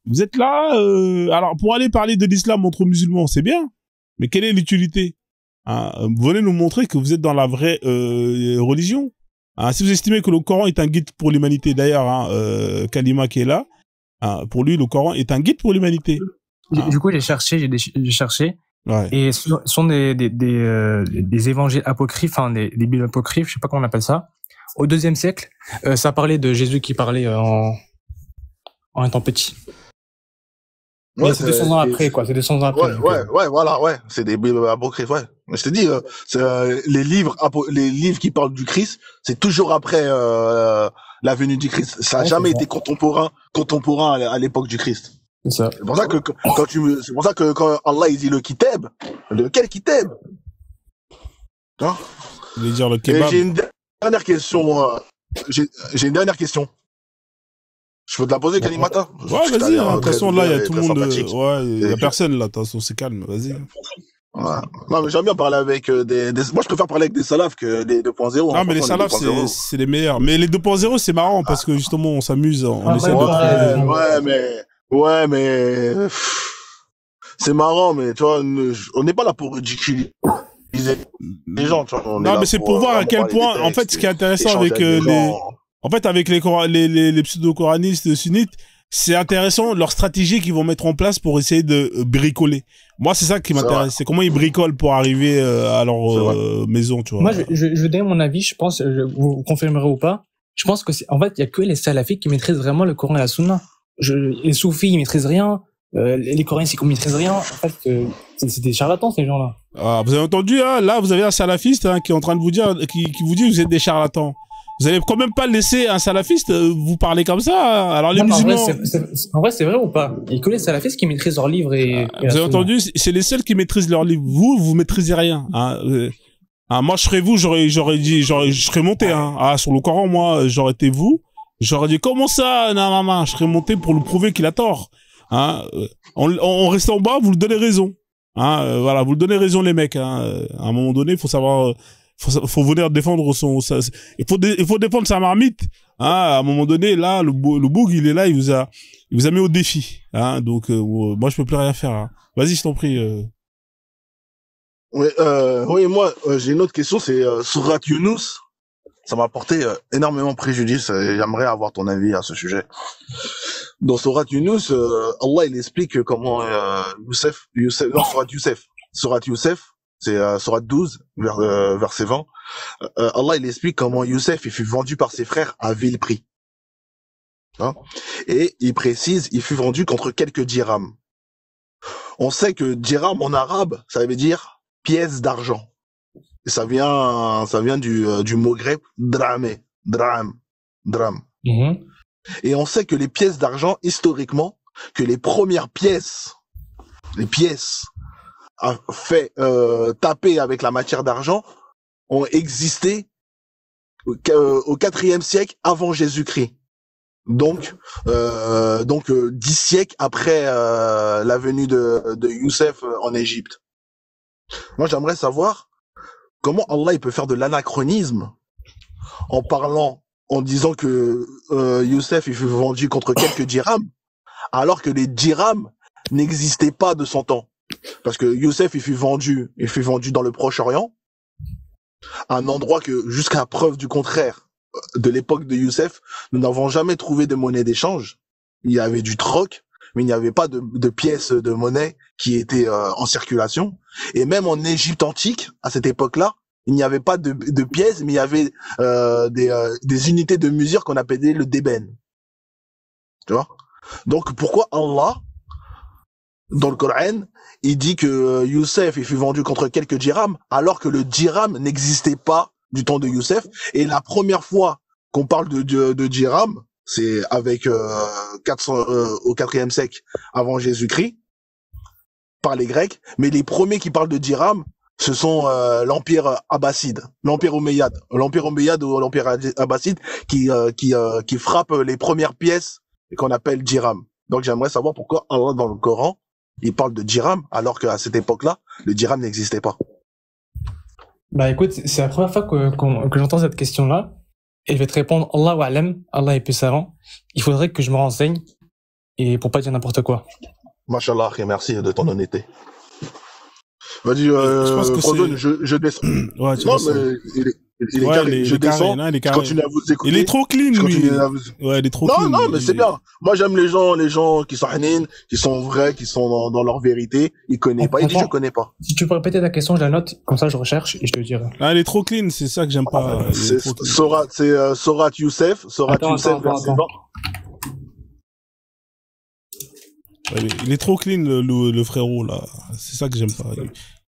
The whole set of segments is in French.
Vous êtes là, alors pour aller parler de l'islam entre musulmans, c'est bien, mais quelle est l'utilité? Hein, vous venez nous montrer que vous êtes dans la vraie religion. Hein, si vous estimez que le Coran est un guide pour l'humanité, d'ailleurs, hein, Kalima qui est là, hein, pour lui, le Coran est un guide pour l'humanité. Hein. Du coup, j'ai cherché. Ouais. Et ce sont des évangiles apocryphes, enfin des bibles apocryphes, je sais pas comment on appelle ça. Au IIe siècle, ça parlait de Jésus qui parlait en étant petit. Ouais, c'est 200 ans après, quoi. C'est 200 ans après. Ouais, voilà, ouais. C'est des bibles apocryphes, ouais. Mais je te dis, les livres qui parlent du Christ, c'est toujours après la venue du Christ. Ça a jamais été contemporain à l'époque du Christ. C'est ça. C'est pour ça que quand Allah il dit le kitab, quel kitab? Hein? Vous voulez dire le kebab? J'ai une dernière question. J'ai une dernière question. Je peux te la poser, Kalimata? Ouais, vas-y. De toute façon, là, il y a tout le monde. Ouais, il y a personne là. De toute façon, c'est calme. Vas-y. Ouais. Non, mais j'aime bien parler avec moi, je préfère parler avec des salafs que des 2.0. Non, mais les salafs, c'est les meilleurs. Mais les 2.0, c'est marrant parce que justement, on s'amuse. On essaie de. Ouais, mais c'est marrant, mais tu vois, on n'est pas là pour ridiculiser les gens. Tu vois, non, mais c'est pour voir à quel point, en fait, ce qui est intéressant avec les pseudo-coranistes sunnites, c'est intéressant leur stratégie qu'ils vont mettre en place pour essayer de bricoler. Moi, c'est ça qui m'intéresse. C'est comment ils bricolent pour arriver à leur maison, tu vois. Moi, je donne mon avis. Je pense, vous confirmerez ou pas. Je pense que en fait, il y a que les salafis qui maîtrisent vraiment le Coran et la Sunna. Les soufis, ils maîtrisent rien. Les Coréens, ils maîtrisent rien. En fait, c'est des charlatans, ces gens-là. Ah, vous avez entendu, hein, là, vous avez un salafiste qui est en train de vous dire, qui vous dit que vous êtes des charlatans. Vous allez quand même pas laisser un salafiste vous parler comme ça. Alors les musulmans. En vrai, c'est vrai ou pas? Il y a que les salafistes qui maîtrisent leurs livres et vous avez entendu, c'est les seuls qui maîtrisent leurs livres. Vous maîtrisez rien. Hein. Moi, je serais vous, je serais monté. Hein. Ah, sur le Coran, moi, j'aurais été vous. J'aurais dit comment ça, non, je serais monté pour lui prouver qu'il a tort. Hein. On reste en bas, vous le donnez raison. Hein. Voilà, vous le donnez raison les mecs. Hein. À un moment donné, il faut savoir. Faut venir défendre il faut défendre sa marmite. Hein, à un moment donné, là, le boug, il est là, il vous a mis au défi. Hein, donc, moi, je peux plus rien faire. Hein. Vas-y, je t'en prie. Oui, moi, j'ai une autre question, c'est Surat Yunus. Ça m'a apporté énormément préjudice. J'aimerais avoir ton avis à ce sujet. Dans Surat Yunus, Allah, il explique comment Surat Youssef, c'est Surat 12, verset 20. Allah, il explique comment Youssef, il fut vendu par ses frères à vil prix. Hein? Et il précise, il fut vendu contre quelques dirhams. On sait que dirham en arabe, ça veut dire pièce d'argent. Et ça vient du mot grec drame. Mm-hmm. Et on sait que les pièces d'argent, historiquement, que les premières pièces, fait taper avec la matière d'argent, ont existé au IVe siècle avant Jésus-Christ. Donc 10 siècles après la venue de Youssef en Égypte. Moi, j'aimerais savoir comment Allah il peut faire de l'anachronisme en disant que Youssef il fut vendu contre quelques dirhams, alors que les dirhams n'existaient pas de son temps. Parce que Youssef il fut vendu dans le Proche-Orient, un endroit que, jusqu'à preuve du contraire, de l'époque de Youssef, nous n'avons jamais trouvé de monnaie d'échange. Il y avait du troc, mais il n'y avait pas de pièces de monnaie qui étaient en circulation. Et même en Égypte antique, à cette époque-là, il n'y avait pas de pièces, mais il y avait des unités de mesure qu'on appelait le débène. Tu vois? Donc pourquoi Allah, dans le Coran, il dit que Youssef il fut vendu contre quelques dirhams, alors que le dirham n'existait pas du temps de Youssef. Et la première fois qu'on parle de dirham, c'est avec 400 au IVe siècle avant Jésus-Christ, par les Grecs. Mais les premiers qui parlent de dirham, ce sont l'empire abbasside, l'empire omeyyade ou l'empire abbasside qui frappe les premières pièces qu'on appelle dirham. Donc j'aimerais savoir pourquoi Allah dans le Coran il parle de dirham alors qu'à cette époque-là le dirham n'existait pas. Bah écoute, c'est la première fois que j'entends cette question-là et je vais te répondre Allahu a'lam, Allah est plus savant. Il faudrait que je me renseigne et pour pas dire n'importe quoi. Machallah, et merci de ton honnêteté. Vas-y, Je pense que Frozone, je descends. Ouais, tu Non, descends. mais il est Ouais, carré. Je descends. non, il est Je carré. continue à vous écouter. Il est trop clean, Je lui. continue à vous... Ouais, il est trop Non, clean. non, mais c'est bien. Moi, j'aime les gens qui sont hanin, qui sont vrais, qui sont dans leur vérité. Il connaît pas, il dit je connais pas. Si tu peux répéter ta question, je la note, comme ça je recherche et je te dirai. Ah, il est trop clean, c'est ça que j'aime pas. Il est C'est trop clean. Sorat Youssef, Attends, verset attends. 20. Ouais, il est trop clean, le frérot, là. C'est ça que j'aime pas.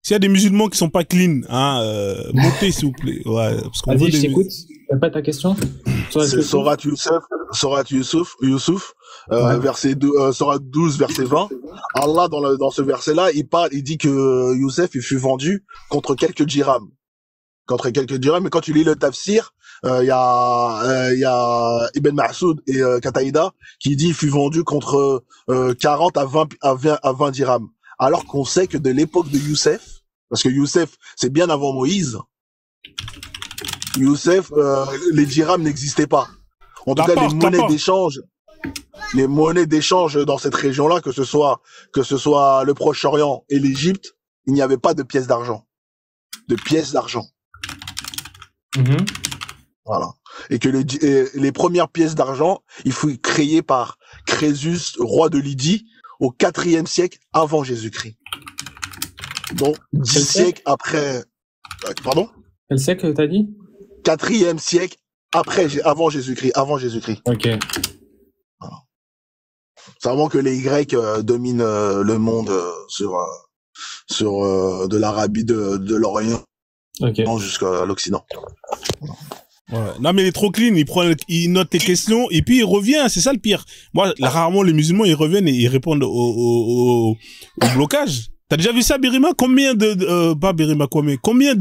S'il y a des musulmans qui sont pas clean, hein, montez, s'il vous plaît. Ouais, parce qu'on veut Vas-y, je des... t'écoute. Répète ta question. C'est Sorat Youssouf, Ouais. verset 2, Sorat 12, verset 20. Allah, dans ce verset-là, il dit que Youssef, il fut vendu contre quelques dirhams. Mais quand tu lis le tafsir, il y a Ibn Mas'ud et Qataïda qui dit il fut vendu contre 40 à 20 dirhams. Alors qu'on sait que de l'époque de Youssef, parce que Youssef, c'est bien avant Moïse, Youssef, les dirhams n'existaient pas. En tout cas, les monnaies d'échange dans cette région-là, que ce soit le Proche-Orient et l'Égypte, il n'y avait pas de pièces d'argent. Mhm. Voilà. Et que les premières pièces d'argent, il fut créées par Crésus, roi de Lydie, au 4e siècle avant Jésus-Christ. Donc, 10 siècles après, pardon? Quel siècle t'as dit? 4e siècle avant Jésus-Christ. Ok. Voilà. C'est avant que les Grecs dominent le monde sur de l'Arabie, de l'Orient, jusqu'à l'Occident. Ouais. Non, mais il est trop clean, il note les questions, et puis il revient, c'est ça le pire. Moi, là, rarement, les musulmans, ils reviennent et ils répondent au blocage. T'as déjà vu ça, Birima? Combien de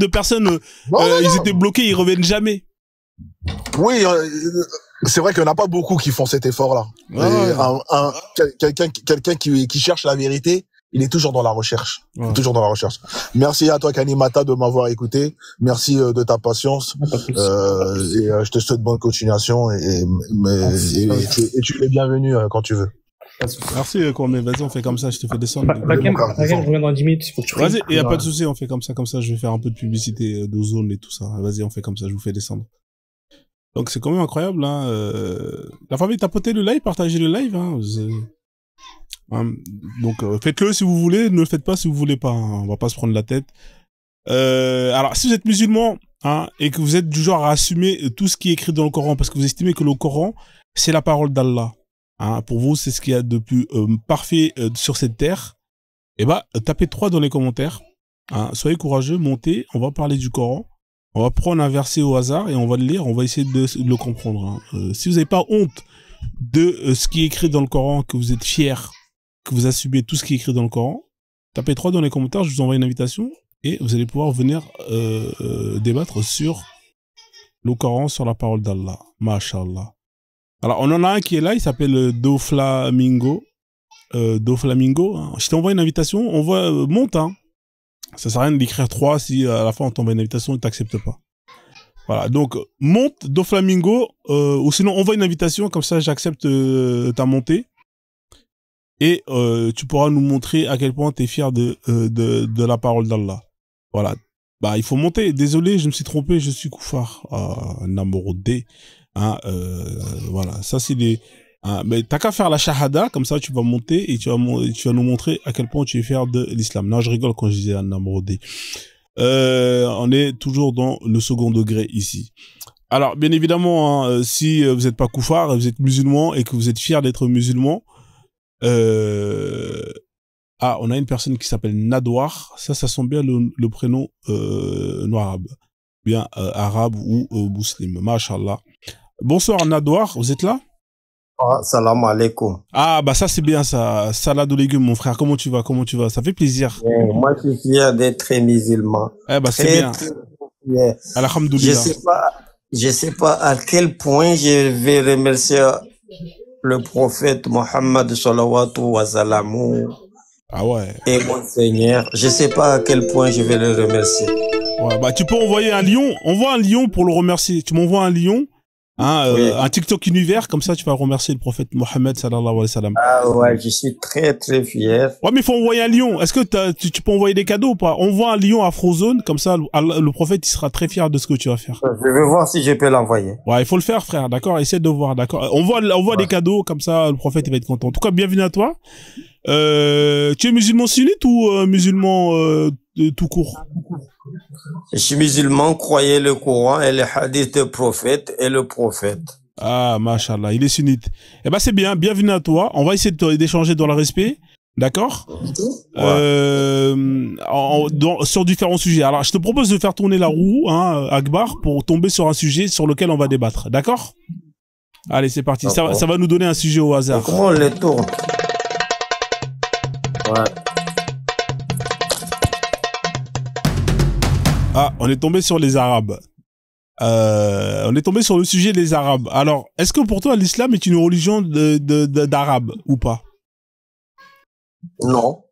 personnes, ils étaient bloqués, ils reviennent jamais? Oui, c'est vrai qu'il n'y en a pas beaucoup qui font cet effort-là. Quelqu'un qui cherche la vérité, il est toujours dans la recherche. Ouais. Merci à toi, Kanimata, de m'avoir écouté. Merci de ta patience. Je te souhaite bonne continuation et tu es bienvenu quand tu veux. Merci, Kwame. Vas-y, on fait comme ça, je te fais descendre. Je reviens dans 10 minutes, il faut que tu Vas-y, il n'y a pas de souci, on fait comme ça, je vais faire un peu de publicité d'Ozone et tout ça. Vas-y, on fait comme ça, je vous fais descendre. Donc, c'est quand même incroyable, hein. La famille, tapotez le live, partagez le live, hein. Donc, faites-le si vous voulez, ne le faites pas si vous voulez pas, hein. On va pas se prendre la tête. Alors, si vous êtes musulman, hein, et que vous êtes du genre à assumer tout ce qui est écrit dans le Coran, parce que vous estimez que le Coran, c'est la parole d'Allah, hein, pour vous, c'est ce qu'il y a de plus parfait sur cette terre, eh ben, tapez 3 dans les commentaires, hein, soyez courageux, montez, on va parler du Coran, on va prendre un verset au hasard et on va le lire, on va essayer de le comprendre, hein. Si vous n'avez pas honte de ce qui est écrit dans le Coran, que vous êtes fiers, que vous assumez tout ce qui est écrit dans le Coran, tapez 3 dans les commentaires, je vous envoie une invitation et vous allez pouvoir venir débattre sur le Coran, sur la parole d'Allah. Masha'Allah. Alors, on en a un qui est là, il s'appelle Doflamingo. Doflamingo, hein. Je t'envoie une invitation, on voit, monte, hein. Ça sert à rien d'écrire 3 si à la fin on t'envoie une invitation et t'acceptes pas. Voilà, donc monte Doflamingo, ou sinon envoie une invitation, comme ça j'accepte ta montée. Et tu pourras nous montrer à quel point tu es fier de la parole d'Allah. Voilà. Bah, il faut monter. Désolé, je me suis trompé, je suis koufar. Namorodé. Hein, voilà, ça c'est des... Hein, mais t'as qu'à faire la shahada, comme ça tu vas monter et tu vas nous montrer à quel point tu es fier de l'islam. Non, je rigole quand je disais Namorodé. On est toujours dans le second degré ici. Alors, bien évidemment, hein, si vous n'êtes pas koufar, vous êtes musulman et que vous êtes fier d'être musulman, on a une personne qui s'appelle Nadouar. Ça sent bien le prénom arabe. Bien arabe ou musulman. Masha'Allah. Bonsoir Nadouar, vous êtes là? Salam alaikum. Ah, bah ça c'est bien ça. Salade aux légumes, mon frère. Comment tu vas? Ça fait plaisir. Moi, je suis fier d'être musulman. Eh bah c'est bien. Fier. Alhamdoulilah. Je sais pas à quel point je vais remercier le prophète Mohammed sallallahu wa sallam. Ah ouais. Et mon Seigneur. Je sais pas à quel point je vais le remercier. Ouais, bah tu peux envoyer un lion. Envoie un lion pour le remercier. Tu m'envoies un lion Hein, Oui. un TikTok univers, comme ça tu vas remercier le prophète Mohammed sallallahu alayhi wa sallam. Ah ouais, je suis très très fier. Ouais, mais il faut envoyer un lion. Est-ce que tu peux envoyer des cadeaux ou pas? Envoie un lion à Frozone, comme ça le prophète il sera très fier de ce que tu vas faire. Je vais voir si je peux l'envoyer. Ouais, il faut le faire, frère, d'accord? Essaie de voir, d'accord? On voit des cadeaux, comme ça le prophète il va être content. En tout cas, bienvenue à toi. Tu es musulman sunnite ou musulman tout court? Je suis musulman, croyez le Coran et les hadiths du prophète et le prophète. Ah, machallah, il est sunnite. Eh ben c'est bien, bienvenue à toi. On va essayer d'échanger dans le respect, d'accord? Sur différents sujets. Alors, je te propose de faire tourner la roue, hein, Akbar, pour tomber sur un sujet sur lequel on va débattre, d'accord? Allez, c'est parti. Ça va nous donner un sujet au hasard. Comment on les tourne? Ouais. Ah, on est tombé sur les Arabes. On est tombé sur le sujet des Arabes. Alors, est-ce que pour toi, l'islam est une religion d'Arabes ou pas? Non,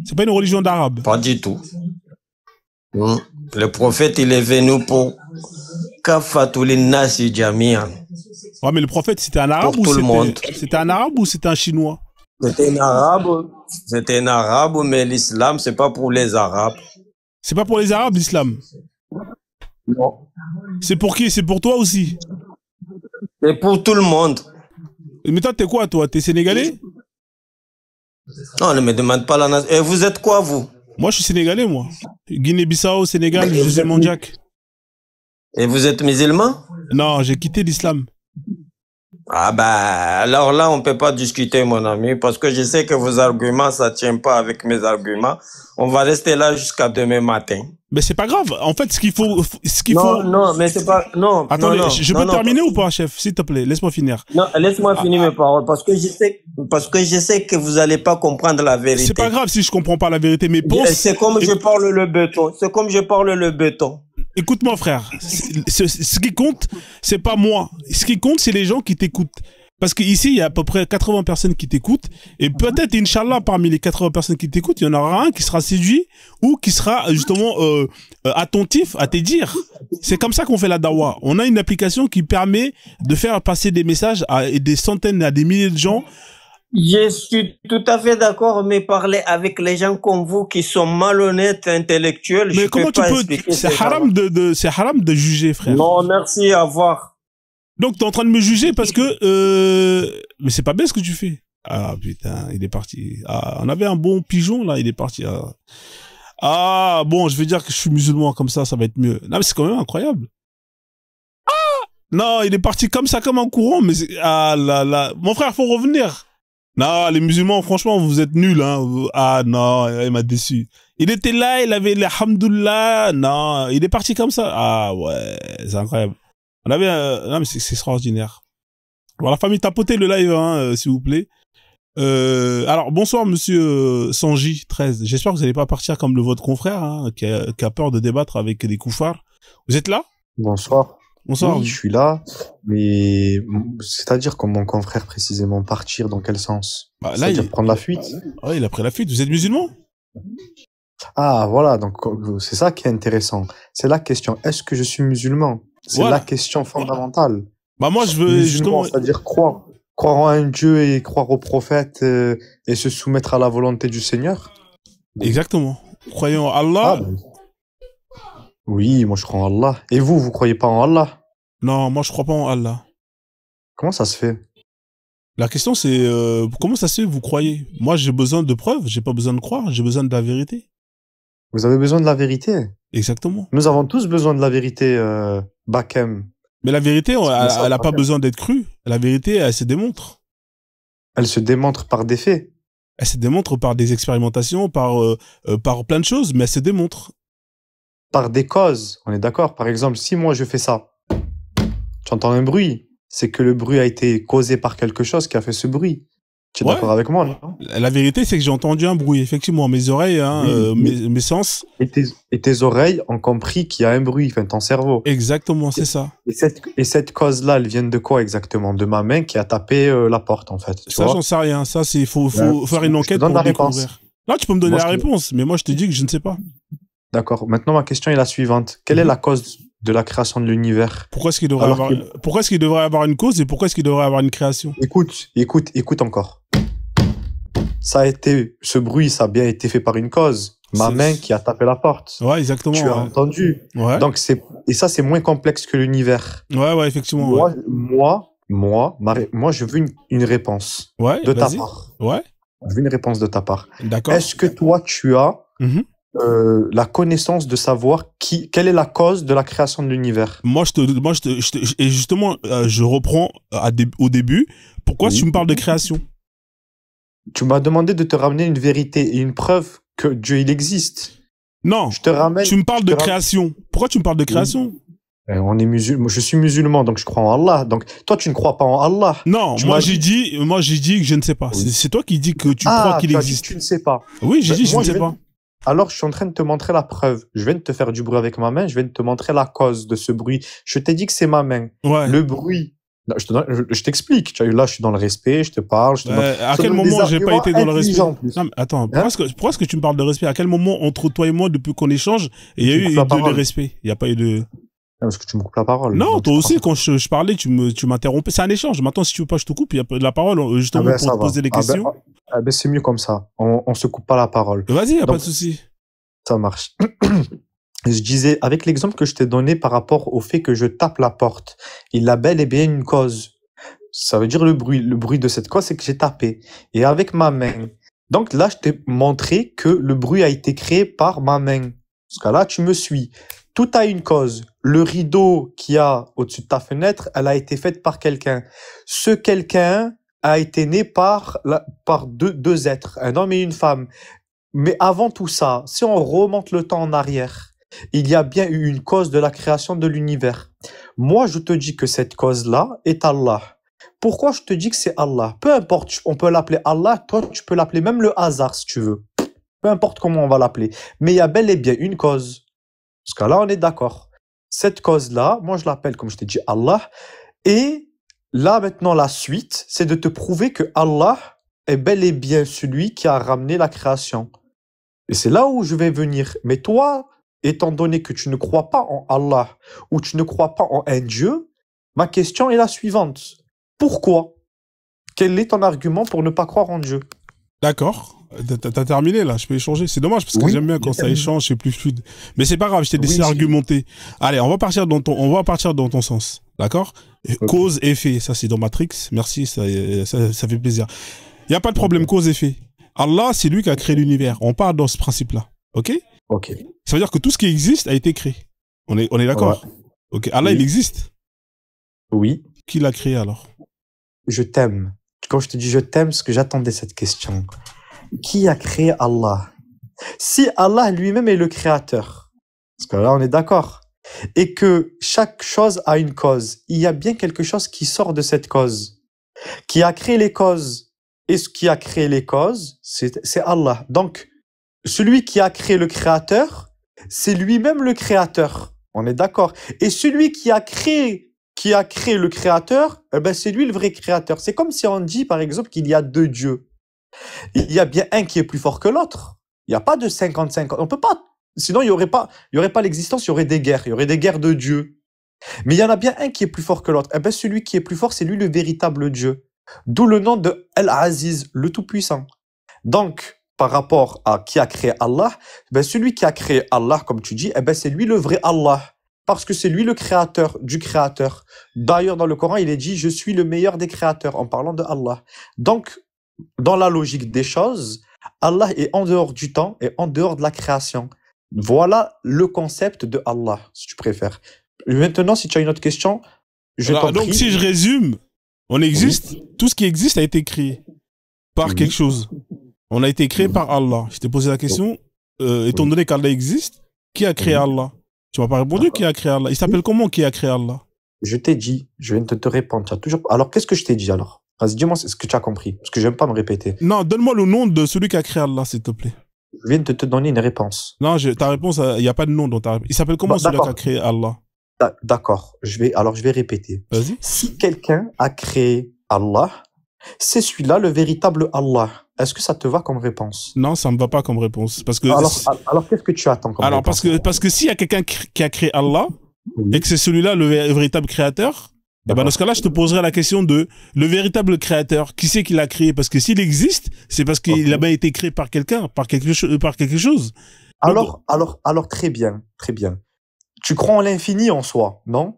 C'est pas une religion d'Arabes. pas du tout. Le prophète, il est venu pour Kafatul Nasi Jamian. Ouais, mais le prophète, c'était un Arabe Pour tout le monde. c'était un Arabe ou c'était un Chinois? C'était un arabe, mais l'islam, c'est pas pour les arabes. C'est pas pour les Arabes, l'islam. Non. C'est pour qui? C'est pour toi aussi. C'est pour tout le monde. Mais toi, t'es quoi, toi? T'es sénégalais? Non, ne me demande pas la nation. Et vous êtes quoi, vous? Moi, je suis sénégalais, moi. Guinée-Bissau, Sénégal, José Mondiac. Et vous êtes musulman? Non, j'ai quitté l'islam. Ah bah, alors là, on peut pas discuter, mon ami, parce que je sais que vos arguments, ça tient pas avec mes arguments. On va rester là jusqu'à demain matin. Mais c'est pas grave. En fait, Non, mais c'est pas, non. Attendez, non, je peux terminer ou pas, chef? S'il te plaît, laisse-moi finir. Non, laisse-moi finir mes paroles, parce que je sais que vous allez pas comprendre la vérité. C'est pas grave si je comprends pas la vérité, mais pense. C'est comme je parle le béton. C'est comme je parle le béton. Écoute-moi, frère. Ce qui compte, c'est pas moi. Ce qui compte, c'est les gens qui t'écoutent. Parce qu'ici, il y a à peu près 80 personnes qui t'écoutent. Et peut-être, Inch'Allah, parmi les 80 personnes qui t'écoutent, il y en aura un qui sera séduit ou qui sera justement attentif à tes dires. C'est comme ça qu'on fait la dawa. On a une application qui permet de faire passer des messages à des centaines, à des milliers de gens. Je suis tout à fait d'accord, mais parler avec les gens comme vous qui sont malhonnêtes, intellectuels, Mais je comment peux tu pas peux, expliquer c'est ces haram c'est haram de juger, frère. Non, merci, au revoir. Donc, t'es en train de me juger parce que, mais c'est pas bien ce que tu fais. Ah, putain, il est parti. Ah, on avait un bon pigeon, là, il est parti. Ah, bon, je vais dire que je suis musulman, comme ça va être mieux. Non, mais c'est quand même incroyable. Ah! Non, il est parti comme ça, comme un courant, mais ah là là. Mon frère, faut revenir. Non, les musulmans, franchement, vous êtes nuls, hein. Ah, non, il m'a déçu. Il était là, il avait les hamdoullah. Non, il est parti comme ça. Ah, ouais, c'est incroyable. On avait non mais c'est extraordinaire. Bon, la famille, tapotez le live, hein, s'il vous plaît. Alors, bonsoir, monsieur Sanji 13. J'espère que vous n'allez pas partir comme votre confrère, hein, qui a peur de débattre avec des koufars. Vous êtes là? Bonsoir. Bonsoir. Oui, je suis là, mais c'est-à-dire comme mon confrère précisément, partir dans quel sens? Bah, là, C'est-à-dire prendre la fuite? Ouais, il a pris la fuite. Vous êtes musulman? Ah, voilà, donc c'est ça qui est intéressant. C'est la question, est-ce que je suis musulman? C'est Voilà. la question fondamentale. Bah, moi, je veux Musulman, justement... c'est-à-dire croire en un Dieu et croire au prophète et se soumettre à la volonté du Seigneur? Exactement. Croyons en Allah. Ah, ben. Oui, moi je crois en Allah. Et vous croyez pas en Allah? Non, moi, je crois pas en Allah. Comment ça se fait? La question, c'est comment ça se fait, vous croyez? Moi, j'ai besoin de preuves, j'ai pas besoin de croire, j'ai besoin de la vérité. Vous avez besoin de la vérité? Exactement. Nous avons tous besoin de la vérité, Bakem. Mais la vérité, elle a pas Bakem. besoin d'être crue. La vérité, elle se démontre. Elle se démontre par des faits. Elle se démontre par des expérimentations, par plein de choses, mais elle se démontre. Par des causes, on est d'accord. Par exemple, si moi je fais ça, tu entends un bruit, c'est que le bruit a été causé par quelque chose qui a fait ce bruit. Tu es Ouais. d'accord avec moi, non? La vérité, c'est que j'ai entendu un bruit, effectivement. Mes oreilles, hein, Oui. mes sens. Et tes oreilles ont compris qu'il y a un bruit, enfin ton cerveau. Exactement, c'est ça. Et cette cause-là, elle vient de quoi exactement? De ma main qui a tapé la porte, en fait. Tu Ça, vois? j'en sais rien. Ça, c'est faut Ouais, faire une je te enquête donne pour la réponse. découvrir. Là, tu peux me donner Moi, la je te- réponse, mais moi, je te dis que je ne sais pas. D'accord. Maintenant, ma question est la suivante. Quelle est la cause de la création de l'univers. Pourquoi est-ce qu'il devrait Alors avoir, pourquoi est-ce qu'il devrait avoir une cause et pourquoi est-ce qu'il devrait avoir une création? Écoute encore. Ce bruit, ça a bien été fait par une cause. Ma C'est- main qui a tapé la porte. Ouais, exactement. Tu as Ouais. entendu. Ouais. Donc et ça, c'est moins complexe que l'univers. Ouais, effectivement. Ouais, Moi, je veux une réponse ouais de ta vas-y. part. Ouais, Je veux une réponse de ta part. d'accord. Est-ce que toi, tu as Mhm. la connaissance de savoir quelle est la cause de la création de l'univers? Et justement, je reprends au début. Pourquoi Oui. tu me parles de création? Tu m'as demandé de te ramener une vérité et une preuve que Dieu, il existe. Non, Je te ramène. tu me parles je de te ramène- création. Pourquoi tu me parles de création? On est musulman. Je suis musulman, donc je crois en Allah. Donc toi, tu ne crois pas en Allah. Non, Tu moi m'as j'ai dit que je ne sais pas. Oui. C'est toi qui dis que tu crois qu'il tu as dit existe. que tu ne sais pas. Oui, j'ai dit je Moi, ne sais vais- pas. Alors, je suis en train de te montrer la preuve. Je viens de te faire du bruit avec ma main. Je viens de te montrer la cause de ce bruit. Je t'ai dit que c'est ma main. Ouais. Le bruit. Non, je t'explique. Tu vois, là, je suis dans le respect. Je te parle. Je te donne- À je te quel donne des moment j'ai pas arguments été dans le respect? intelligents, en plus. Non, mais attends, Hein pourquoi est-ce que tu me parles de respect? À quel moment entre toi et moi, depuis qu'on échange, il y a Tu me eu coupes la de parole. respect? Il n'y a pas eu de... Parce que tu me coupes la parole. Non, Donc, toi tu aussi, prends- quand je parlais, tu m'interrompais. C'est un échange. Maintenant, si tu veux pas, je te coupe. Il y a pas de la parole, justement, Ah ben, pour ça te va. poser des questions. C'est mieux comme ça. On se coupe pas la parole. Vas-y, y a pas Donc, de souci. Ça marche. Je disais, avec l'exemple que je t'ai donné par rapport au fait que je tape la porte, il a bel et bien une cause. Ça veut dire le bruit de cette cause, c'est que j'ai tapé. Et avec ma main. Donc là, je t'ai montré que le bruit a été créé par ma main. Parce que là, tu me suis. Tout a une cause. Le rideau qu'il y a au-dessus de ta fenêtre, elle a été faite par quelqu'un. Ce quelqu'un a été né par deux êtres, un homme et une femme. Mais avant tout ça, si on remonte le temps en arrière, il y a bien eu une cause de la création de l'univers. Moi, je te dis que cette cause-là est Allah. Pourquoi je te dis que c'est Allah? Peu importe, on peut l'appeler Allah, toi tu peux l'appeler même le hasard si tu veux. Peu importe comment on va l'appeler. Mais il y a bel et bien une cause. Parce que là, on est d'accord. Cette cause-là, moi je l'appelle, comme je t'ai dit, Allah. Et là, maintenant, la suite, c'est de te prouver que Allah est bel et bien celui qui a ramené la création. Et c'est là où je vais venir. Mais toi, étant donné que tu ne crois pas en Allah ou tu ne crois pas en un Dieu, ma question est la suivante. Pourquoi? Quel est ton argument pour ne pas croire en Dieu? D'accord. T'as terminé, là. Je peux échanger. C'est dommage, parce que Oui, j'aime bien quand j'ai ça terminé. échange, c'est plus fluide. Mais c'est pas grave, je t'ai laissé Oui, argumenter. Allez, on va partir dans ton sens. D'accord? Ok. Cause, effet. Ça, c'est dans Matrix. Merci, ça fait plaisir. Il y a pas de problème, cause, effet. Allah, c'est lui qui a créé l'univers. On part dans ce principe-là. OK? Ok. Ça veut dire que tout ce qui existe a été créé. On est d'accord? OK. Allah, Oui. il existe. Oui, Qui l'a créé, alors? je t'aime. Quand je te dis je t'aime, parce que j'attendais cette question. Qui a créé Allah? Si Allah lui-même est le créateur, parce que là on est d'accord, et que chaque chose a une cause, il y a bien quelque chose qui sort de cette cause, qui a créé les causes. Et ce qui a créé les causes, c'est Allah. Donc, celui qui a créé le créateur, c'est lui-même le créateur. On est d'accord. Et celui qui a créé le créateur, eh ben c'est lui le vrai créateur. C'est comme si on dit, par exemple, qu'il y a deux dieux. Il y a bien un qui est plus fort que l'autre. Il n'y a pas de 50-50. On peut pas. Sinon, il y aurait pas l'existence, il y aurait des guerres. Il y aurait des guerres de dieux. Mais il y en a bien un qui est plus fort que l'autre. Eh ben, celui qui est plus fort, c'est lui le véritable Dieu. D'où le nom de Al-Aziz, le Tout-Puissant. Donc, par rapport à qui a créé Allah, ben celui qui a créé Allah, comme tu dis, eh ben c'est lui le vrai Allah. Parce que c'est lui le créateur du créateur. D'ailleurs, dans le Coran, il est dit « Je suis le meilleur des créateurs » en parlant de Allah. Donc, dans la logique des choses, Allah est en dehors du temps et en dehors de la création. Voilà le concept de Allah, si tu préfères. Maintenant, si tu as une autre question, je Alors, t'en donc, prie. si je résume, on existe, tout ce qui existe a été créé par Oui. quelque chose. On a été créé par Allah. Je t'ai posé la question, étant donné qu'Allah existe, qui a créé Allah? Tu m'as pas répondu qui a créé Allah. Il s'appelle comment qui a créé Allah? Je t'ai dit, je viens de te répondre. Tu as toujours... Alors, qu'est-ce que je t'ai dit alors? Vas-y, dis-moi ce que tu as compris, parce que j'aime pas me répéter. Non, donne-moi le nom de celui qui a créé Allah, s'il te plaît. Je viens de te donner une réponse. Non, ta réponse, il n'y a pas de nom dans ta réponse. Il s'appelle comment Bah, celui qui a d'accord. créé Allah? D'accord, je vais répéter. Vas-y. Si quelqu'un a créé Allah, c'est celui-là le véritable Allah. Est-ce que ça te va comme réponse? Non, ça me va pas comme réponse. Parce que, Alors qu'est-ce que tu attends comme réponse? parce que s'il y a quelqu'un qui a créé Allah, Oui. et que c'est celui-là le véritable créateur, et ben dans ce cas-là, je te poserai la question de le véritable créateur. Qui c'est qui l'a créé? Parce que s'il existe, c'est parce qu'il a bien été créé par quelqu'un, par quelque chose. Alors, très bien, très bien. Tu crois en l'infini en soi, non?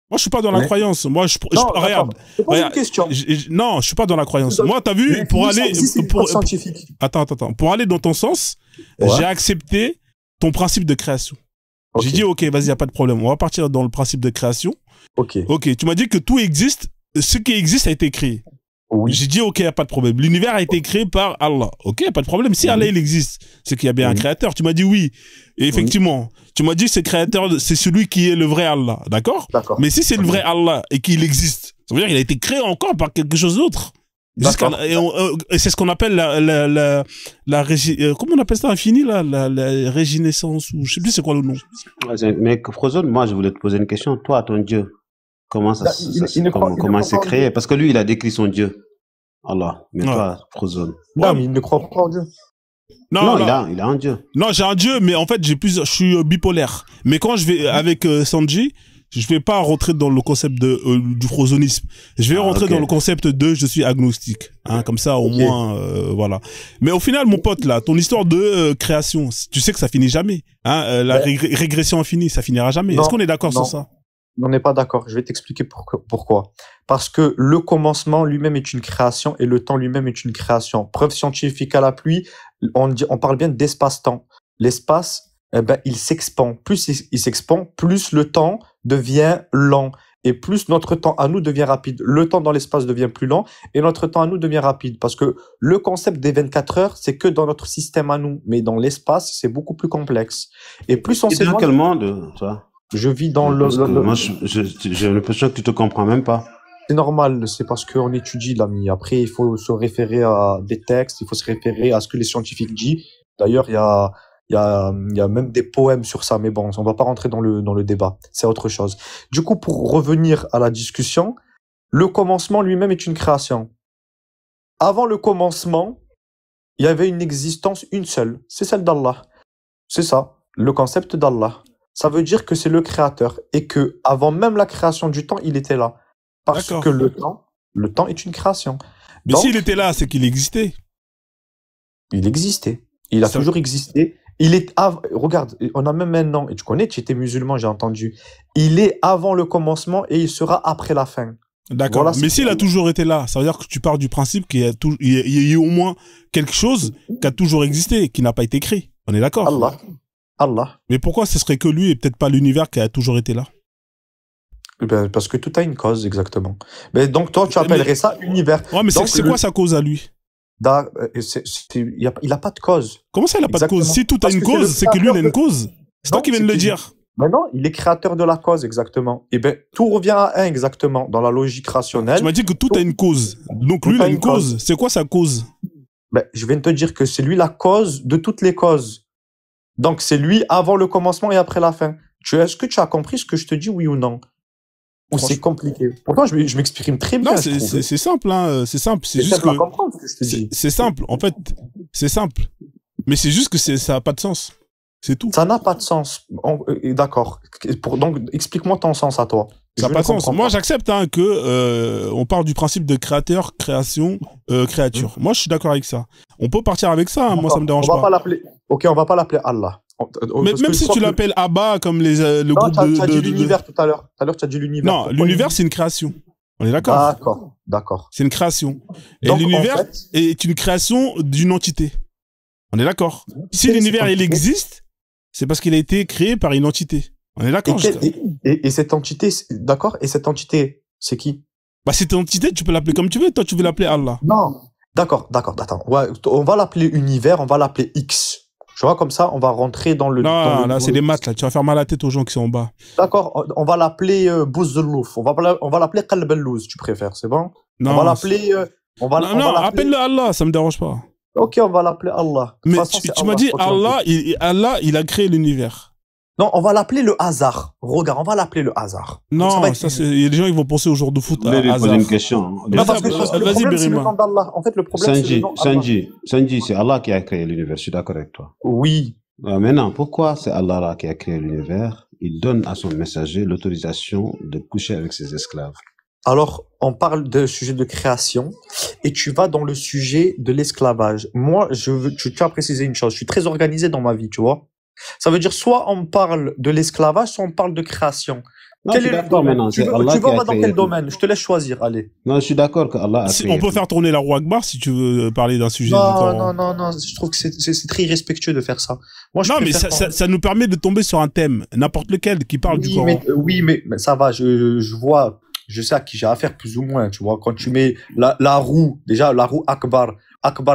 Moi, je suis pas dans la Ouais. croyance. Moi, Non, regarde. je pose une Regarde, question. non, je suis pas dans la croyance. Donc, Moi, t'as vu, L'infini, pour ça aller, existe, c'est une pour, preuve scientifique. attends, pour aller dans ton sens, Ouais. j'ai accepté ton principe de création. Ok. J'ai dit, ok, vas-y, y a pas de problème. On va partir dans le principe de création. Ok. Ok, tu m'as dit que tout existe. Ce qui existe a été créé. Oui. J'ai dit, ok, y a pas de problème. L'univers a été créé par Allah. Ok, y a pas de problème. Si Oui. Allah, il existe, c'est qu'il y a bien un Oui. créateur. Tu m'as dit oui. Et effectivement, tu m'as dit c'est créateur, c'est celui qui est le vrai Allah. D'accord? D'accord. Mais si c'est le vrai Allah et qu'il existe, ça veut dire qu'il a été créé encore par quelque chose d'autre. D'accord. Et c'est ce qu'on appelle comment on appelle ça, infini, la régénérescence, ou je sais plus c'est quoi le nom. Mais Frozone, moi, je voulais te poser une question. Toi, ton Dieu, comment Bah, il ne croit- il ne comment croit c'est pas en créé? Dieu. Parce que lui, il a décrit son Dieu. Allah. Mais Ouais. toi, Frozone. Non, mais il ne croit pas en Dieu. Non, il a un Dieu. Non, j'ai un Dieu, mais en fait, je suis bipolaire. Mais quand je vais avec Sanji, je vais pas rentrer dans le concept du frozonisme. Je vais rentrer ok. dans le concept de je suis agnostique. Hein, comme ça, au Ok. moins, voilà. Mais au final, mon pote, là, ton histoire de création, tu sais que ça finit jamais. Hein, la Ouais. régression infinie, ça finira jamais. Non, Est-ce qu'on est d'accord sur non. ça? On n'est pas d'accord. Je vais t'expliquer pourquoi. Parce que le commencement lui-même est une création et le temps lui-même est une création. Preuve scientifique à l'appui, on parle bien d'espace-temps. L'espace, eh ben, il s'expand. Plus il s'expand, plus le temps devient lent. Et plus notre temps à nous devient rapide. Le temps dans l'espace devient plus lent et notre temps à nous devient rapide. Parce que le concept des 24 heures, c'est que dans notre système à nous. Mais dans l'espace, c'est beaucoup plus complexe. Et plus on Et dans s'éloigne, quel monde, toi? je vis dans Parce que moi, j'ai l'impression que tu te comprends même pas. C'est normal, c'est parce qu'on étudie, l'ami. Après, il faut se référer à des textes, il faut se référer à ce que les scientifiques disent. D'ailleurs, il y a même des poèmes sur ça, mais bon, on va pas rentrer dans le débat. C'est autre chose. Du coup, pour revenir à la discussion, le commencement lui-même est une création. Avant le commencement, il y avait une existence, une seule. C'est celle d'Allah. C'est ça, le concept d'Allah. Ça veut dire que c'est le créateur et que avant même la création du temps, il était là. Parce D'accord. que le temps est une création. Mais Donc, s'il était là, c'est qu'il existait. il existait. Il a Ça- toujours existé. Regarde, on a même maintenant, et tu connais, tu étais musulman, j'ai entendu. Il est avant le commencement et il sera après la fin. D'accord. Voilà, Mais c'est s'il a tout. toujours été là, ça veut dire que tu pars du principe qu'il y a, il y a eu au moins quelque chose qui a toujours existé, qui n'a pas été créé. On est d'accord? Allah. Mais pourquoi ce serait que lui et peut-être pas l'univers qui a toujours été là? Eh ben, parce que tout a une cause, exactement. Mais donc, toi, tu Mais- appellerais ça univers. Ouais, mais Donc, c'est quoi sa cause à lui? Il a pas de cause. Comment ça, il a pas de Exactement. cause? Si tout a Parce une que c'est le cause, c'est que lui, il a créateur une de- cause. C'est toi Non, qui viens de c'est le qu'il- dire. Maintenant, il est créateur de la cause, exactement. Et ben, tout revient à un, exactement, dans la logique rationnelle. Tu m'as dit que tout a une cause. Donc lui, il Tout a a une une cause. C'est quoi sa cause? Ben, je viens de te dire que c'est lui la cause de toutes les causes. Donc, c'est lui avant le commencement et après la fin. Est-ce que tu as compris ce que je te dis, oui ou non? Ou c'est compliqué? Pourtant, je m'exprime très bien. Non, je trouve. c'est simple, hein. C'est simple. C'est C'est juste simple à que comprendre, ce que je te dis. c'est simple. En fait, c'est simple. Mais c'est juste que ça a pas de sens. C'est tout. Ça n'a pas de sens. D'accord. Donc, explique-moi ton sens à toi. Ça n'a Je pas ne de sens. comprends Moi, pas. j'accepte hein, que on part du principe de créateur, création, créature. Moi, je suis d'accord avec ça. On peut partir avec ça. Hein. Moi, ça me dérange On va pas. l'appeler. Ok, on va pas l'appeler Allah. Mais Parce même que si je crois tu que- l'appelles Abba comme le Non, groupe tu as dit l'univers tout à l'heure. Tout à l'heure, tu as dit l'univers. Non, Pourquoi l'univers, c'est une création. On est d'accord? D'accord. C'est une création. Et Donc, l'univers en fait- est une création d'une entité. On est d'accord? Si Quelle est l'univers, cette il entité existe, c'est parce qu'il a été créé par une entité. On est d'accord? Et cette entité, d'accord? Et cette entité, c'est qui? Bah, cette entité, tu peux l'appeler comme tu veux. Toi, tu veux l'appeler Allah. Non. D'accord. Attends. Ouais, on va l'appeler univers, on va l'appeler X. Tu vois, comme ça, on va rentrer dans le. Non, là, c'est des maths, là. Tu vas faire mal à la tête aux gens qui sont en bas. D'accord, on va l'appeler Bouzzelouf. On va l'appeler Kalbelouz, tu préfères, c'est bon? Non, On va l'appeler. non, appelle-le Allah, ça me dérange pas. Ok, on va l'appeler Allah. De toute Mais façon, tu c'est m'as Allah. dit Ok, Allah, il a créé l'univers. Non, on va l'appeler le hasard. Regarde, on va l'appeler le hasard. Ça va Non, être- ça, il y a des gens qui vont penser au jour de foot Je à voulais lui hasard. poser une question. Non, parce que le Vas-y, problème, c'est le Berima. nom d'Allah. En fait, le problème, c'est le nom d'Allah. Sanji, c'est Allah qui a créé l'univers. Je suis d'accord avec toi. Oui. Maintenant, pourquoi c'est Allah là qui a créé l'univers il donne à son messager l'autorisation de coucher avec ses esclaves. Alors, on parle de sujet de création et tu vas dans le sujet de l'esclavage. Moi, tu as précisé une chose. Je suis très organisé dans ma vie, tu vois. Ça veut dire soit on parle de l'esclavage, soit on parle de création. Non, Quel je suis est le d'accord domaine? maintenant. Tu C'est veux, Allah tu qui a vas dans créé quel tout. domaine? Je te laisse choisir, allez. Non, je suis d'accord que Allah a Si, créé on peut tout. faire tourner la roue Akbar si tu veux parler d'un sujet Non, différent. non, je trouve que c'est très irrespectueux de faire ça. Moi, je Non, mais préfère ça nous permet de tomber sur un thème, n'importe lequel, qui parle du Oui, Coran. oui, mais ça va, je vois, je sais à qui j'ai affaire plus ou moins, tu vois. Quand tu mets la roue, déjà, la roue Akbar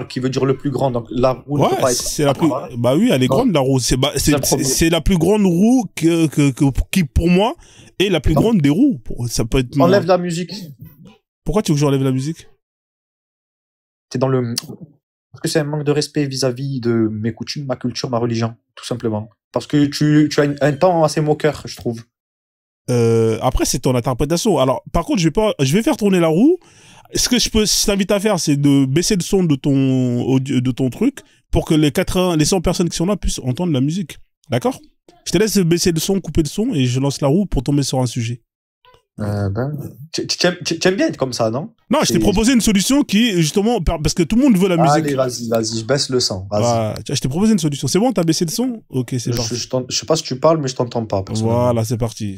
qui veut dire le plus grand, donc la roue ne peut Ouais, pas être c'est la plus. Akbar. Bah oui, elle est Non. grande la roue. C'est un problème. C'est la plus grande roue qui pour moi est la plus Non. grande des roues. Ça peut être. Enlève la musique. Pourquoi tu veux que j'enlève la musique? T'es dans le. Parce que c'est un manque de respect vis-à-vis de mes coutumes, ma culture, ma religion, tout simplement. Parce que tu as un temps assez moqueur, je trouve. Après, c'est ton interprétation. Alors, par contre, je vais faire tourner la roue. Ce que je t'invite à faire, c'est de baisser le son de ton truc pour que les 100 personnes qui sont là puissent entendre la musique. D'accord? Je te laisse baisser le son, couper le son et je lance la roue pour tomber sur un sujet. Tu aimes bien être comme ça, non? Non, je t'ai proposé une solution qui, justement, parce que tout le monde veut la musique. Allez, vas-y, je baisse le son. Vas-y. Voilà. Je t'ai proposé une solution. C'est bon, t'as baissé le son? Ok, c'est parti. Je sais pas si tu parles, mais je t'entends pas. personnellement. Voilà, c'est parti.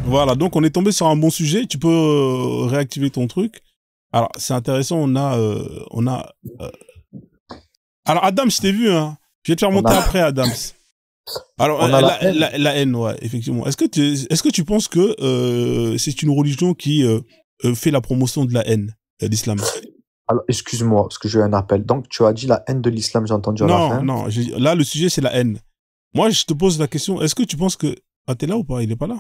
Voilà, donc on est tombé sur un bon sujet. Tu peux réactiver ton truc. Alors, c'est intéressant. Alors, Adams, je t'ai vu, hein. Je vais te faire monter après, Adams. Alors, la haine, ouais, effectivement. Est-ce que tu penses que c'est une religion qui fait la promotion de la haine, l'islam? Alors, excuse-moi, parce que j'ai eu un appel. Donc, tu as dit la haine de l'islam, j'ai entendu à la fin. Non, là, le sujet, c'est la haine. Moi, je te pose la question, est-ce que tu penses que... Ah, t'es là ou pas? Il est pas là?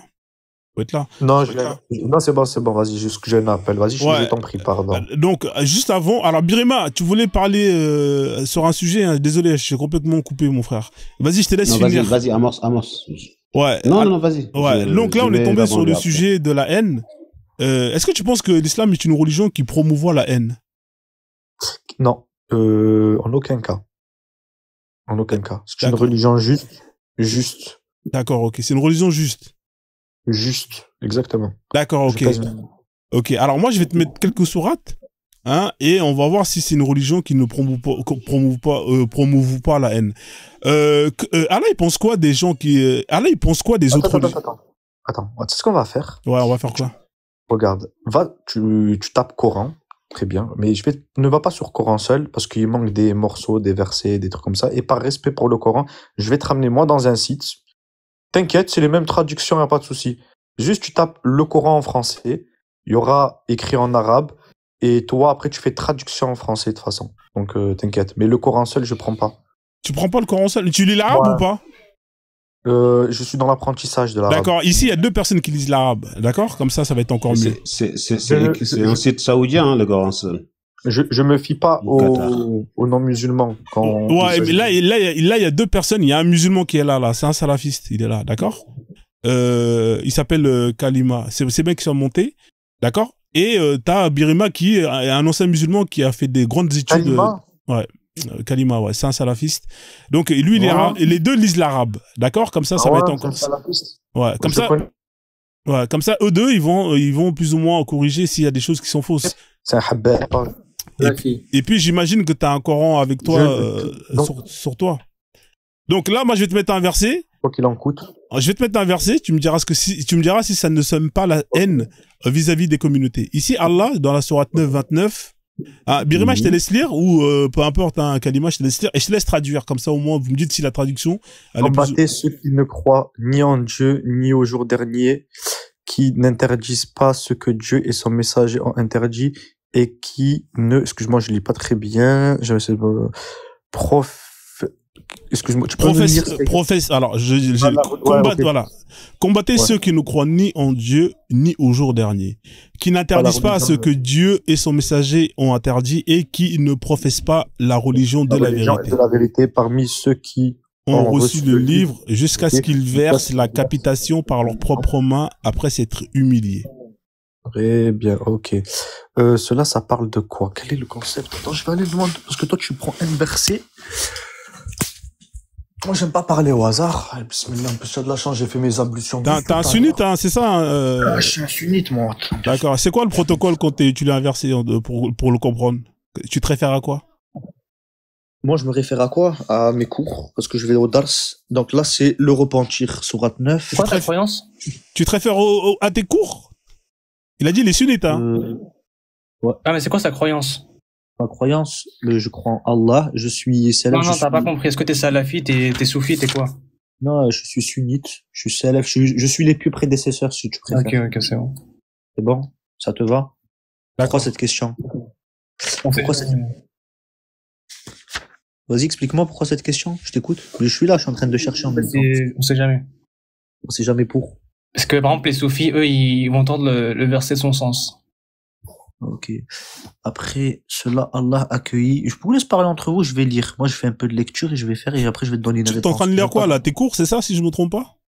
Il faut être là. Non, non, c'est bon, vas-y, juste que j'ai un appel. Vas-y, je t'en prie, pardon. Donc, juste avant, alors Birima, tu voulais parler sur un sujet, hein, désolé, je suis complètement coupé, mon frère. Vas-y, je te laisse finir. Vas-y, amorce. Ouais. Non, vas-y. Ouais, donc là, on est tombé sur le sujet de la haine. Est-ce que tu penses que l'islam est une religion qui promouvoit la haine? Non, en aucun cas. En aucun cas. C'est une religion juste. D'accord, ok. C'est une religion juste. Juste, exactement. D'accord, ok. Ok, alors moi, je vais te mettre quelques sourates, hein, et on va voir si c'est une religion qui ne promouve pas la haine. Allah, il pense quoi des gens qui... Allah, il pense quoi des autres religions? Attends, tu sais ce qu'on va faire? Ouais, on va faire quoi? Regarde, tu tapes Coran, très bien, mais ne va pas sur Coran seul, parce qu'il manque des morceaux, des versets, des trucs comme ça, et par respect pour le Coran, je vais te ramener moi dans un site. T'inquiète, c'est les mêmes traductions, y a pas de souci. Juste, tu tapes le Coran en français, il y aura écrit en arabe, et toi, après, tu fais traduction en français, de toute façon. Donc, t'inquiète. Mais le Coran seul, je prends pas. Tu prends pas le Coran seul? Tu lis l'arabe ou pas? Je suis dans l'apprentissage de l'arabe. D'accord. Ici, il y a 2 personnes qui lisent l'arabe. D'accord? Comme ça va être encore mieux. C'est un site saoudien, hein, le Coran seul. Je me fie pas aux non-musulmans. Ouais, mais là, il y a 2 personnes. Il y a un musulman qui est là. C'est un salafiste. Il est là. D'accord? Il s'appelle Kalima. C'est bien qu'ils soient montés. D'accord? Et t'as Birima qui est un ancien musulman qui a fait des grandes études. Kalima? Ouais. Kalima, ouais, c'est un salafiste. Donc lui, les 2 lisent l'arabe, d'accord? Comme ça va être encore. Ouais, comme ça. Ouais, comme ça, eux 2, ils vont plus ou moins corriger s'il y a des choses qui sont fausses. C'est un habba. Et puis j'imagine que t'as un Coran avec toi sur toi. Donc là, moi, je vais te mettre un verset. Quoi qu'il en coûte. Je vais te mettre un verset. Tu me diras si ça ne sème pas la haine vis-à-vis des communautés. Ici, Allah, dans la sourate 9, 29. Ah, Birima, je te laisse lire, ou peu importe, hein, Kalima, je te laisse lire, et je te laisse traduire, comme ça au moins vous me dites si la traduction... Combattez ceux qui ne croient ni en Dieu, ni au jour dernier, qui n'interdisent pas ce que Dieu et son messager ont interdit, et qui ne... Excuse-moi, je lis pas très bien, excuse-moi, tu peux alors, voilà. Combattez ceux qui ne croient ni en Dieu, ni au jour dernier, qui n'interdisent pas ce que Dieu et son messager ont interdit et qui ne professent pas la religion de la vérité. De la vérité parmi ceux qui ont reçu le livre jusqu'à ce qu'ils versent la capitation par leurs propres mains après s'être humiliés. Très bien, ok. Cela, ça parle de quoi? Quel est le concept? Attends, je vais aller demander, parce que toi, tu prends un verset. Moi, j'aime pas parler au hasard. Et bismillah, un peu ça de la chance, j'ai fait mes ablutions. T'as un sunnite, hein, c'est ça hein, Je suis un sunnite, moi. D'accord. C'est quoi le protocole quand tu l'as inversé pour le comprendre? Tu te réfères à quoi? Moi, je me réfère à quoi? À mes cours, parce que je vais au Dars. Donc là, c'est le repentir, sourate 9. C'est quoi ta croyance? Tu te réfères à tes cours? Il a dit les sunnites, hein. Ah, mais c'est quoi sa croyance? Ma croyance, je crois en Allah, je suis salaf. Non, t'as pas compris. Est-ce que t'es salafite, t'es soufite, t'es quoi? Non, je suis sunnite, je suis salaf, je suis les plus prédécesseurs, si tu préfères. Ok, c'est bon. C'est bon? Ça te va? Pourquoi cette question? Pourquoi cette... Vas-y, explique-moi pourquoi cette question. Je t'écoute. Je suis là, je suis en train de chercher en même temps. On sait jamais. On sait jamais pour. Parce que, par exemple, les soufis, eux, ils vont entendre le verset de son sens. Ok. Après, cela, Allah accueilli. Je vous laisse parler entre vous, je vais lire. Moi, je fais un peu de lecture et je vais faire, et après, je vais te donner une réponse. Tu es en train de lire quoi, là? Tes cours, c'est ça, si je me trompe pas?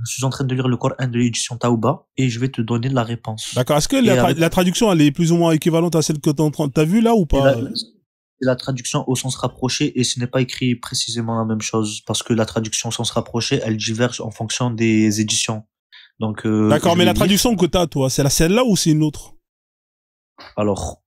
Je suis en train de lire le Coran de l'édition Taouba et je vais te donner la réponse. D'accord. Est-ce que la traduction, elle est plus ou moins équivalente à celle que t'as vue là ou pas? C'est la traduction au sens rapproché et ce n'est pas écrit précisément la même chose parce que la traduction au sens rapproché, elle diverge en fonction des éditions. Donc, d'accord, mais la traduction que t'as, toi, c'est celle-là ou c'est une autre? Alors,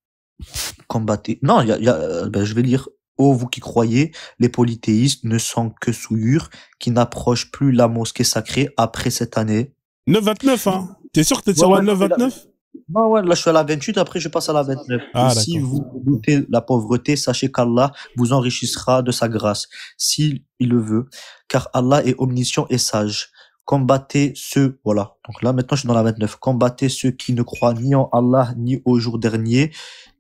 combattez. Non, je vais lire. Ô vous qui croyez, les polythéistes ne sont que souillures qui n'approchent plus la mosquée sacrée après cette année. 9-29, hein? T'es sûr que t'es sur la 9-29? Non, ouais, là je suis à la 28, après je passe à la 29. Ah, si vous doutez la pauvreté, sachez qu'Allah vous enrichira de sa grâce, s'il le veut, car Allah est omniscient et sage. Combattez ceux, voilà. Donc là, maintenant, je suis dans la 29. Combattez ceux qui ne croient ni en Allah, ni au jour dernier,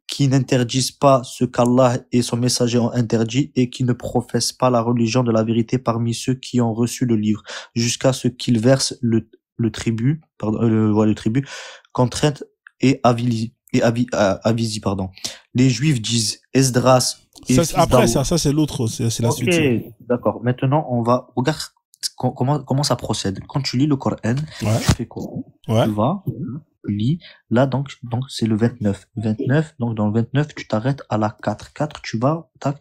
qui n'interdisent pas ce qu'Allah et son messager ont interdit et qui ne professent pas la religion de la vérité parmi ceux qui ont reçu le livre, jusqu'à ce qu'ils versent le tribut, contrainte et avisi, pardon. Les Juifs disent Esdras. Après, ça, c'est l'autre, c'est la suite. Ok, d'accord. Maintenant, on va, regarde comment ça procède. Quand tu lis le Coran, tu fais quoi? Tu vas, tu lis. Là, donc, c'est le 29. 29, donc dans le 29, tu t'arrêtes à la 4. 4, tu vas, tac.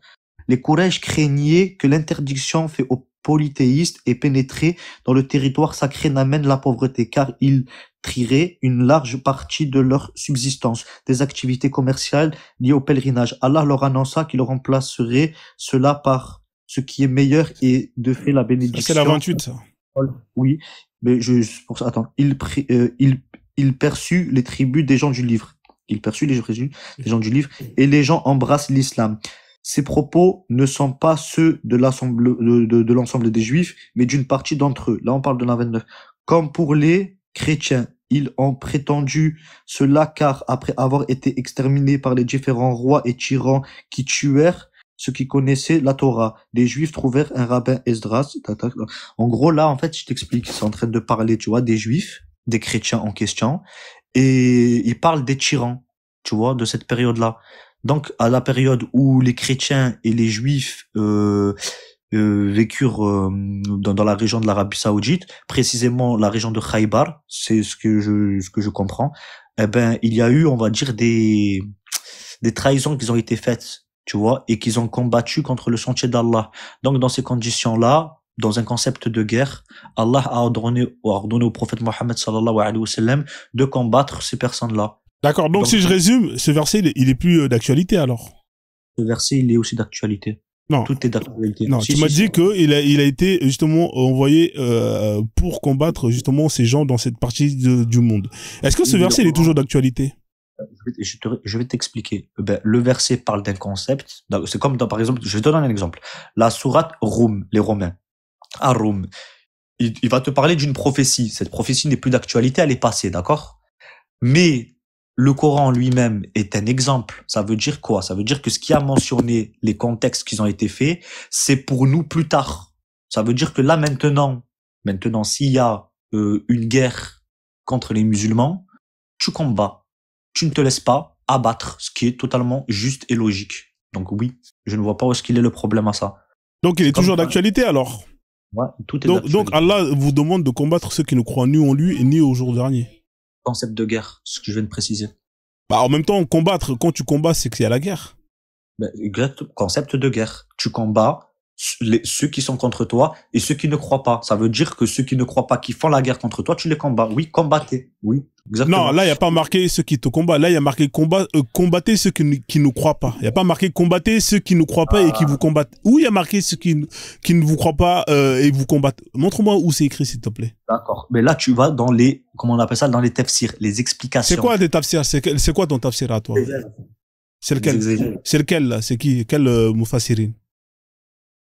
Les Quraysh craignaient que l'interdiction faite aux polythéistes et pénétrer dans le territoire sacré n'amène la pauvreté, car ils triraient une large partie de leur subsistance des activités commerciales liées au pèlerinage. Allah leur annonça qu'il remplacerait cela par ce qui est meilleur et de fait la bénédiction. C'est la 28, ça. Oui, mais pour ça, attends. Il perçut les tribus des gens du livre. Il perçut les gens du livre et les gens embrassent l'islam. Ces propos ne sont pas ceux de l'ensemble des Juifs, mais d'une partie d'entre eux. Là, on parle de la 29. Comme pour les chrétiens, ils ont prétendu cela car après avoir été exterminés par les différents rois et tyrans qui tuèrent ceux qui connaissaient la Torah, les Juifs trouvèrent un rabbin Esdras. En gros, là, en fait, je t'explique. C'est en train de parler, tu vois, des Juifs, des chrétiens en question, et il parle des tyrans, tu vois, de cette période-là. Donc, à la période où les chrétiens et les juifs vécurent dans la région de l'Arabie Saoudite, précisément la région de Khaybar, c'est ce que je comprends. Eh ben, il y a eu, on va dire, des trahisons qui ont été faites, tu vois, et qu'ils ont combattu contre le sentier d'Allah. Donc, dans ces conditions-là, dans un concept de guerre, Allah a ordonné au prophète Mohammed sallallahu alayhi wa sallam de combattre ces personnes-là. D'accord, donc si je résume, ce verset, il est plus d'actualité alors. Ce verset, il est aussi d'actualité. Non. Tout est d'actualité. Non, tu m'as dit qu'il a été justement envoyé pour combattre justement ces gens dans cette partie du monde. Est-ce que ce verset, il est toujours d'actualité? Je vais t'expliquer. Ben, le verset parle d'un concept. C'est comme par exemple, je vais te donner un exemple. La sourate Rum, les Romains. À Rum. Il va te parler d'une prophétie. Cette prophétie n'est plus d'actualité, elle est passée, d'accord? Mais le Coran lui-même est un exemple. Ça veut dire quoi? Ça veut dire que ce qui a mentionné les contextes qui ont été faits, c'est pour nous plus tard. Ça veut dire que là maintenant, s'il y a une guerre contre les musulmans, tu combats. Tu ne te laisses pas abattre, ce qui est totalement juste et logique. Donc oui, je ne vois pas où est-ce qu'il est le problème à ça. Donc il est toujours d'actualité alors? Ouais, tout est d'actualité. Donc Allah vous demande de combattre ceux qui ne croient ni en lui et ni au jour dernier. Concept de guerre, ce que je viens de préciser. Bah, en même temps, combattre, quand tu combats, c'est qu'il y a la guerre. Ben, exact, concept de guerre. Tu combats ceux qui sont contre toi et ceux qui ne croient pas. Ça veut dire que ceux qui ne croient pas, qui font la guerre contre toi, tu les combats. Oui, combattez. Oui, exactement. Non, là, il n'y a pas marqué ceux qui te combattent. Là, il y a marqué combattez ceux qui ne croient pas. Il n'y a pas marqué combattez ceux qui ne croient pas et qui vous combattent. Où il y a marqué ceux qui ne vous croient pas et vous combattent. Montre-moi où c'est écrit, s'il te plaît. D'accord. Mais là, tu vas dans les, comment on appelle ça, dans les tafsirs, les explications. C'est quoi des tafsirs? C'est quoi ton tafsir à toi? C'est lequel? C'est lequel, là? C'est qui? Quel Mufassirin?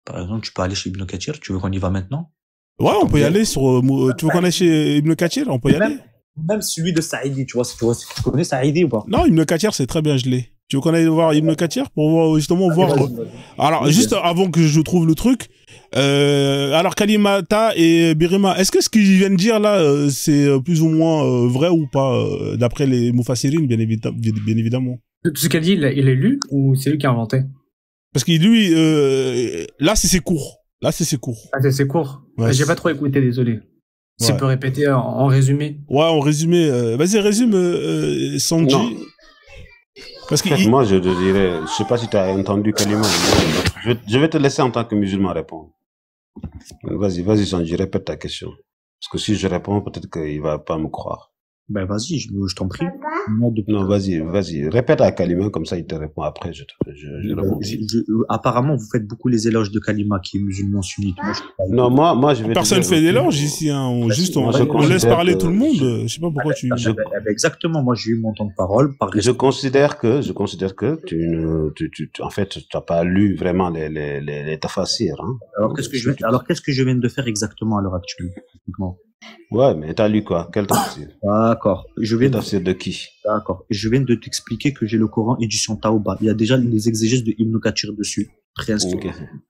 Par exemple, tu peux aller chez Ibn Kathir. Tu veux qu'on y va maintenant? Ouais, on peut y aller sur. Tu veux qu'on aille chez Ibn Kathir? On peut y aller. Même celui de Saïdi, tu vois, tu connais Saïdi ou pas? Non, Ibn Kathir, c'est très bien, je l'ai. Tu veux qu'on aille voir Ibn Kathir pour voir, justement voir. Alors, juste avant que je trouve le truc, alors Kalimata et Birima, est-ce que ce qu'ils viennent dire là, c'est plus ou moins vrai ou pas, d'après les Mufassirines, bien évidemment? Tout ce qu'elle dit, il est lu ou c'est lui qui a inventé? Parce que lui, là, c'est ses cours. Là, c'est ses cours. Ah, c'est court. Ouais, J'ai pas trop écouté, désolé. Si Ouais. tu peux répéter en résumé. Ouais, en résumé, vas-y, résume, Sanji. Non. Parce En fait, qu'il, moi, je te dirais, je sais pas si tu as entendu Kalima. Je vais te laisser en tant que musulman répondre. Vas-y, Sanji, répète ta question. Parce que si je réponds, peut-être qu'il va pas me croire. Ben, vas-y, je t'en prie. Non, vas-y. Répète à Kalima, comme ça il te répond après, je réponds. Apparemment, vous faites beaucoup les éloges de Kalima, qui est musulman sunnite. Moi, je suis pas- Non, moi, je vais personne te dire, fait d'éloge ici, hein. On laisse considère parler que tout le monde. Je sais pas pourquoi tu. Eh ben, exactement, moi j'ai eu mon temps de parole. Par Je considère que en fait, tu n'as pas lu vraiment les tafassirs, hein. Alors qu'est-ce que je viens de faire exactement à l'heure actuelle? Techniquement. Ouais, mais t'as lu quoi? Quel tafsir? D'accord. Le tafsir de qui? D'accord. Je viens de t'expliquer que j'ai le Coran édition Taouba. Il y a déjà les exégèses de Ibn Kathir dessus. Très instruit. Ok.